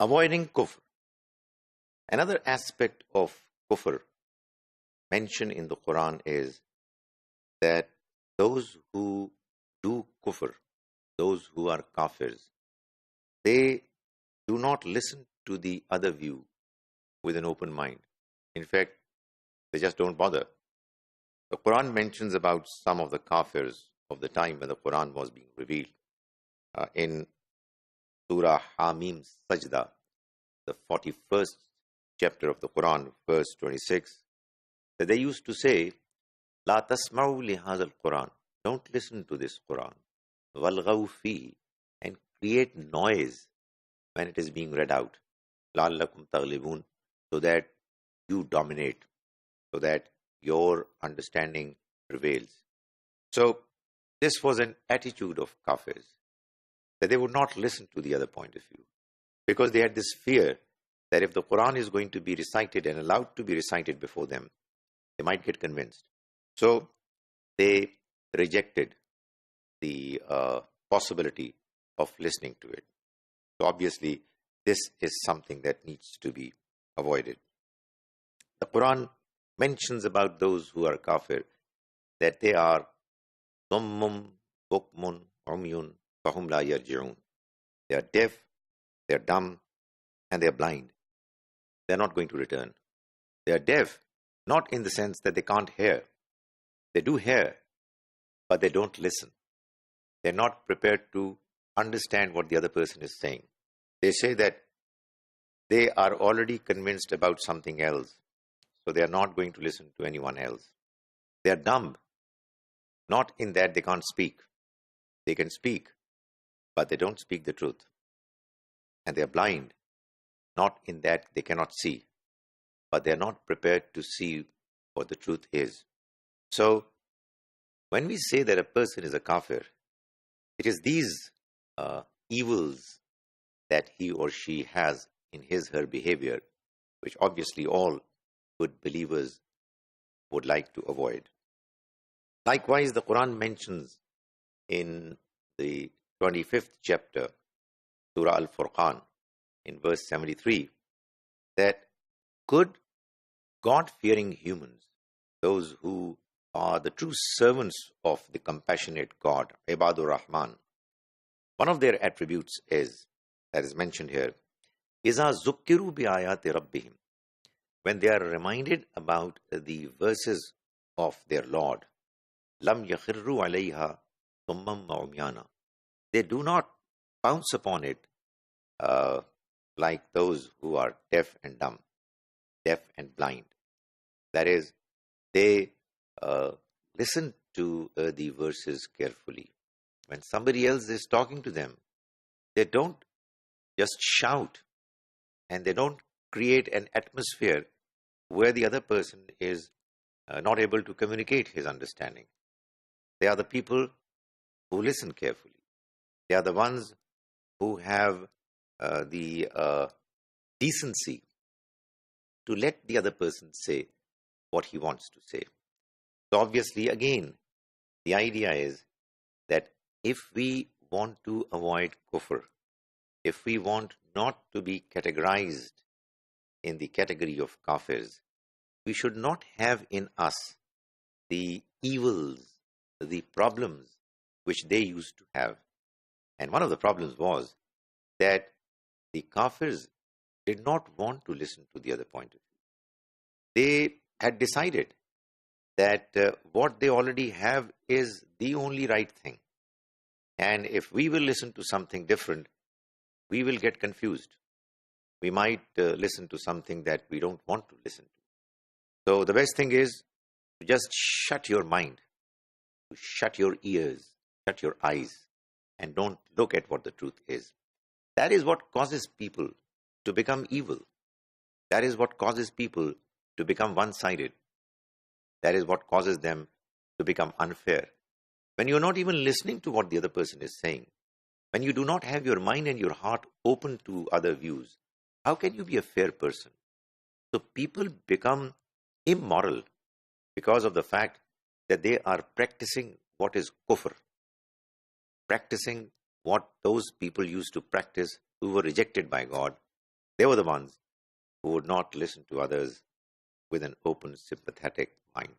Avoiding kufr. Another aspect of kufr mentioned in the Quran is that those who do kufr, those who are kafirs, they do not listen to the other view with an open mind. In fact, they just don't bother. The Quran mentions about some of the kafirs of the time when the Quran was being revealed. In Surah Hamim Sajda, the 41st chapter of the Quran, verse 26, that they used to say, La tasma'u li hadha al-Quran. Don't listen to this Quran. Walghaw fi, and create noise when it is being read out. La'allakum taghlibun, so that you dominate, so that your understanding prevails. So this was an attitude of kafirs, that they would not listen to the other point of view, because they had this fear that if the Quran is going to be recited and allowed to be recited before them, they might get convinced. So they rejected the possibility of listening to it. So obviously, this is something that needs to be avoided. The Quran mentions about those who are kafir that they are summum, bukmun, umyun, fahum la yarji'un. They are deaf, they are dumb, and they are blind. They are not going to return. They are deaf, not in the sense that they can't hear. They do hear, but they don't listen. They're not prepared to understand what the other person is saying. They say that they are already convinced about something else, so they are not going to listen to anyone else. They are dumb, not in that they can't speak. They can speak, but they don't speak the truth. And they are blind, not in that they cannot see, but they are not prepared to see what the truth is. So, when we say that a person is a kafir, it is these evils that he or she has in her behavior, which obviously all good believers would like to avoid. Likewise, the Quran mentions in the 25th chapter, Surah Al-Furqan, in verse 73, that good, God-fearing humans, those who are the true servants of the compassionate God, Ibadur Rahman, one of their attributes is, that is mentioned here, Iza zukkiru bi ayati rabbihim. When they are reminded about the verses of their Lord, lam yakhirru alayha thummam ma'umyana. They do not pounce upon it like those who are deaf and dumb, deaf and blind. That is, they listen to the verses carefully. When somebody else is talking to them, they don't just shout, and they don't create an atmosphere where the other person is not able to communicate his understanding. They are the people who listen carefully. They are the ones who have the decency to let the other person say what he wants to say. So obviously, again, the idea is that if we want to avoid kufr, if we want not to be categorized in the category of kafirs, we should not have in us the evils, the problems which they used to have. And one of the problems was that the kafirs did not want to listen to the other point of view. They had decided that what they already have is the only right thing. And if we will listen to something different, we will get confused. We might listen to something that we don't want to listen to. So the best thing is to just shut your mind, to shut your ears, shut your eyes, and don't look at what the truth is. That is what causes people to become evil. That is what causes people to become one-sided. That is what causes them to become unfair. When you're not even listening to what the other person is saying, when you do not have your mind and your heart open to other views, how can you be a fair person? So people become immoral because of the fact that they are practicing what is kufr, practicing what those people used to practice who were rejected by God, They were the ones who would not listen to others with an open, sympathetic mind.